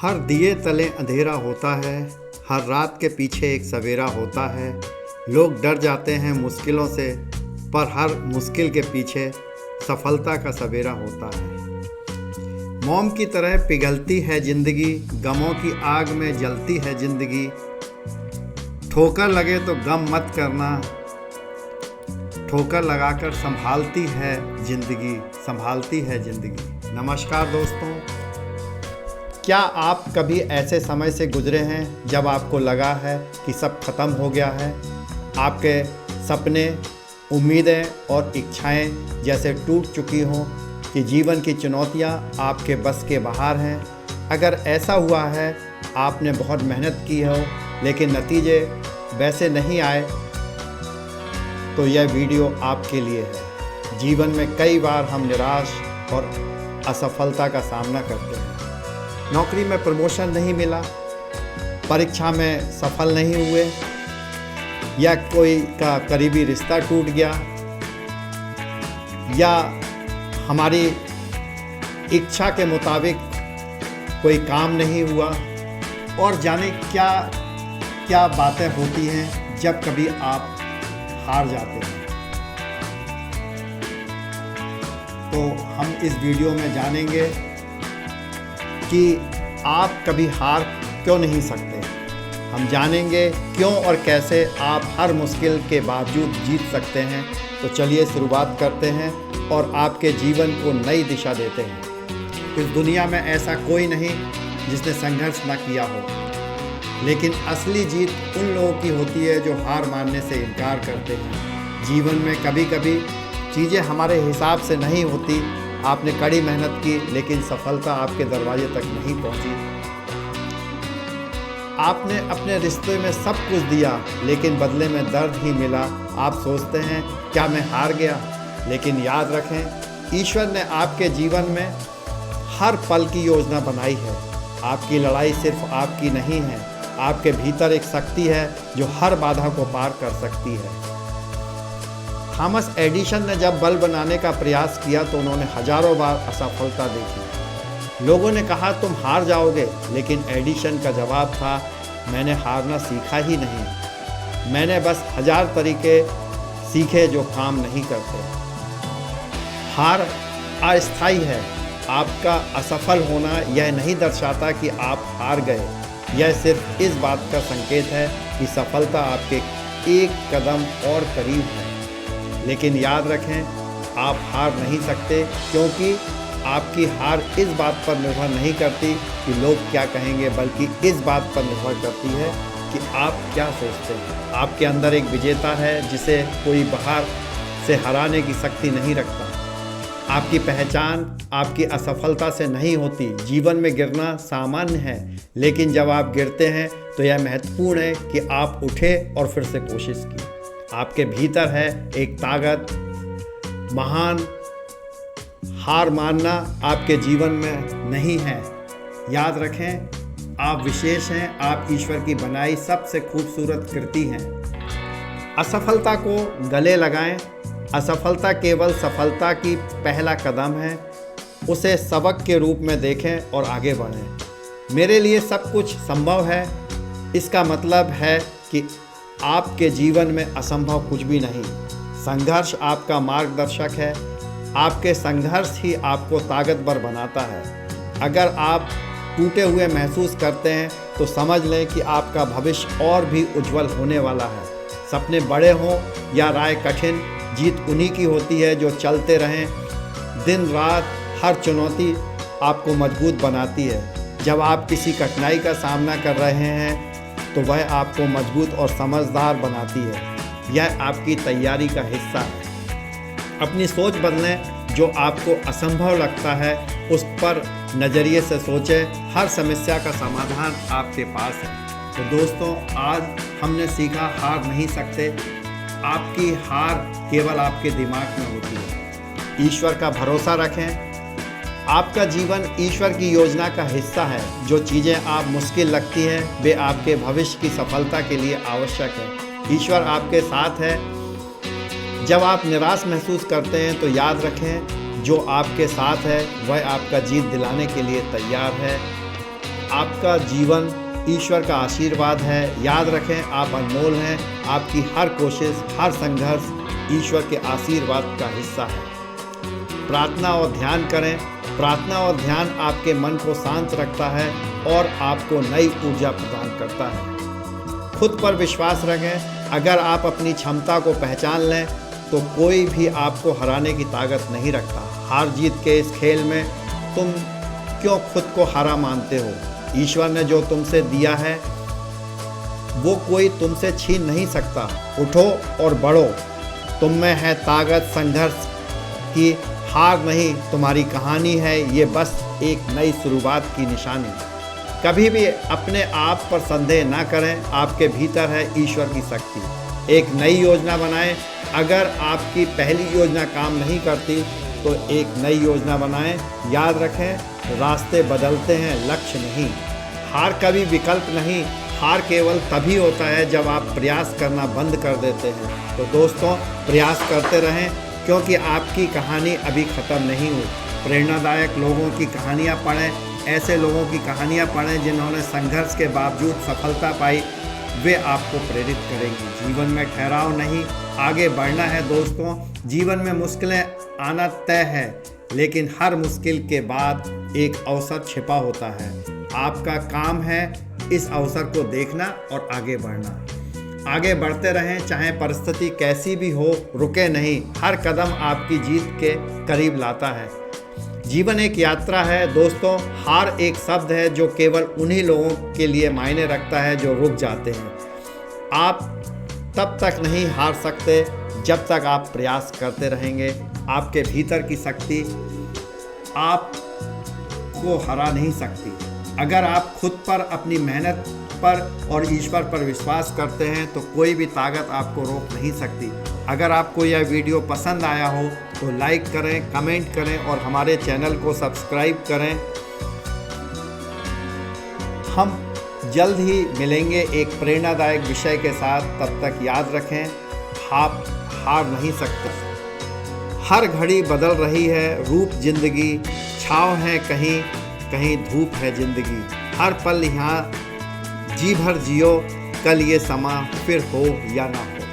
हर दिए तले अंधेरा होता है, हर रात के पीछे एक सवेरा होता है। लोग डर जाते हैं मुश्किलों से, पर हर मुश्किल के पीछे सफलता का सवेरा होता है। मोम की तरह पिघलती है ज़िंदगी, गमों की आग में जलती है ज़िंदगी। ठोकर लगे तो गम मत करना, ठोकर लगाकर संभालती है ज़िंदगी, संभालती है ज़िंदगी। नमस्कार दोस्तों, क्या आप कभी ऐसे समय से गुजरे हैं जब आपको लगा है कि सब खत्म हो गया है? आपके सपने, उम्मीदें और इच्छाएं जैसे टूट चुकी हों कि जीवन की चुनौतियां आपके बस के बाहर हैं। अगर ऐसा हुआ है, आपने बहुत मेहनत की हो लेकिन नतीजे वैसे नहीं आए, तो यह वीडियो आपके लिए है। जीवन में कई बार हम निराश और असफलता का सामना करते हैं। नौकरी में प्रमोशन नहीं मिला, परीक्षा में सफल नहीं हुए, या कोई का करीबी रिश्ता टूट गया, या हमारी इच्छा के मुताबिक कोई काम नहीं हुआ, और जाने क्या क्या बातें होती हैं जब कभी आप हार जाते हैं। तो हम इस वीडियो में जानेंगे कि आप कभी हार क्यों नहीं सकते। हम जानेंगे क्यों और कैसे आप हर मुश्किल के बावजूद जीत सकते हैं। तो चलिए शुरुआत करते हैं और आपके जीवन को नई दिशा देते हैं। इस दुनिया में ऐसा कोई नहीं जिसने संघर्ष न किया हो, लेकिन असली जीत उन लोगों की होती है जो हार मानने से इनकार करते हैं। जीवन में कभी कभी चीज़ें हमारे हिसाब से नहीं होती। आपने कड़ी मेहनत की लेकिन सफलता आपके दरवाजे तक नहीं पहुंची। आपने अपने रिश्ते में सब कुछ दिया लेकिन बदले में दर्द ही मिला। आप सोचते हैं क्या मैं हार गया, लेकिन याद रखें, ईश्वर ने आपके जीवन में हर पल की योजना बनाई है। आपकी लड़ाई सिर्फ आपकी नहीं है, आपके भीतर एक शक्ति है जो हर बाधा को पार कर सकती है। थॉमस एडिसन ने जब बल्ब बनाने का प्रयास किया तो उन्होंने हजारों बार असफलता देखी। लोगों ने कहा तुम हार जाओगे, लेकिन एडिसन का जवाब था, मैंने हारना सीखा ही नहीं, मैंने बस 1000 तरीके सीखे जो काम नहीं करते। हार अस्थायी है। आपका असफल होना यह नहीं दर्शाता कि आप हार गए, यह सिर्फ इस बात का संकेत है कि सफलता आपके एक कदम और करीब है। लेकिन याद रखें, आप हार नहीं सकते, क्योंकि आपकी हार इस बात पर निर्भर नहीं करती कि लोग क्या कहेंगे, बल्कि इस बात पर निर्भर करती है कि आप क्या सोचते हैं। आपके अंदर एक विजेता है जिसे कोई बाहर से हराने की शक्ति नहीं रखता। आपकी पहचान आपकी असफलता से नहीं होती। जीवन में गिरना सामान्य है, लेकिन जब आप गिरते हैं तो यह महत्वपूर्ण है कि आप उठे और फिर से कोशिश की। आपके भीतर है एक ताकत, महान। हार मानना आपके जीवन में नहीं है। याद रखें, आप विशेष हैं, आप ईश्वर की बनाई सबसे खूबसूरत कृति हैं। असफलता को गले लगाएं। असफलता केवल सफलता की पहला कदम है। उसे सबक के रूप में देखें और आगे बढ़ें। मेरे लिए सब कुछ संभव है, इसका मतलब है कि आपके जीवन में असंभव कुछ भी नहीं। संघर्ष आपका मार्गदर्शक है। आपके संघर्ष ही आपको ताकतवर बनाता है। अगर आप टूटे हुए महसूस करते हैं तो समझ लें कि आपका भविष्य और भी उज्जवल होने वाला है। सपने बड़े हों या राह कठिन, जीत उन्हीं की होती है जो चलते रहें। दिन रात हर चुनौती आपको मजबूत बनाती है। जब आप किसी कठिनाई का सामना कर रहे हैं तो वह आपको मजबूत और समझदार बनाती है। यह आपकी तैयारी का हिस्सा है। अपनी सोच बदलें। जो आपको असंभव लगता है उस पर नज़रिए से सोचें। हर समस्या का समाधान आपके पास है। तो दोस्तों, आज हमने सीखा हार नहीं सकते। आपकी हार केवल आपके दिमाग में होती है। ईश्वर का भरोसा रखें। आपका जीवन ईश्वर की योजना का हिस्सा है। जो चीज़ें आप मुश्किल लगती हैं वे आपके भविष्य की सफलता के लिए आवश्यक है। ईश्वर आपके साथ है। जब आप निराश महसूस करते हैं तो याद रखें, जो आपके साथ है वह आपका जीत दिलाने के लिए तैयार है। आपका जीवन ईश्वर का आशीर्वाद है। याद रखें, आप अनमोल हैं। आपकी हर कोशिश, हर संघर्ष ईश्वर के आशीर्वाद का हिस्सा है। प्रार्थना और ध्यान करें। प्रार्थना और ध्यान आपके मन को शांत रखता है और आपको नई ऊर्जा प्रदान करता है। खुद पर विश्वास रखें। अगर आप अपनी क्षमता को पहचान लें तो कोई भी आपको हराने की ताकत नहीं रखता। हार जीत के इस खेल में तुम क्यों खुद को हारा मानते हो? ईश्वर ने जो तुमसे दिया है वो कोई तुमसे छीन नहीं सकता। उठो और बढ़ो। तुम में है ताकत। संघर्ष की हार नहीं तुम्हारी कहानी है, ये बस एक नई शुरुआत की निशानी। कभी भी अपने आप पर संदेह ना करें। आपके भीतर है ईश्वर की शक्ति। एक नई योजना बनाएं। अगर आपकी पहली योजना काम नहीं करती तो एक नई योजना बनाएं। याद रखें, रास्ते बदलते हैं, लक्ष्य नहीं। हार कभी विकल्प नहीं। हार केवल तभी होता है जब आप प्रयास करना बंद कर देते हैं। तो दोस्तों, प्रयास करते रहें क्योंकि आपकी कहानी अभी ख़त्म नहीं हुई। प्रेरणादायक लोगों की कहानियाँ पढ़ें। ऐसे लोगों की कहानियाँ पढ़ें जिन्होंने संघर्ष के बावजूद सफलता पाई। वे आपको प्रेरित करेंगी। जीवन में ठहराव नहीं, आगे बढ़ना है दोस्तों। जीवन में मुश्किलें आना तय है, लेकिन हर मुश्किल के बाद एक अवसर छिपा होता है। आपका काम है इस अवसर को देखना और आगे बढ़ना। आगे बढ़ते रहें, चाहे परिस्थिति कैसी भी हो, रुके नहीं। हर कदम आपकी जीत के करीब लाता है। जीवन एक यात्रा है दोस्तों। हार एक शब्द है जो केवल उन्हीं लोगों के लिए मायने रखता है जो रुक जाते हैं। आप तब तक नहीं हार सकते जब तक आप प्रयास करते रहेंगे। आपके भीतर की शक्ति आपको हरा नहीं सकती। अगर आप खुद पर, अपनी मेहनत पर और ईश्वर पर विश्वास करते हैं तो कोई भी ताकत आपको रोक नहीं सकती। अगर आपको यह वीडियो पसंद आया हो तो लाइक करें, कमेंट करें और हमारे चैनल को सब्सक्राइब करें। हम जल्द ही मिलेंगे एक प्रेरणादायक विषय के साथ। तब तक याद रखें, आप हार नहीं सकते। हर घड़ी बदल रही है रूप जिंदगी। छाँव है कहीं कहीं धूप है जिंदगी। हर पल यहाँ जी भर जियो, कल ये समा फिर हो या ना हो।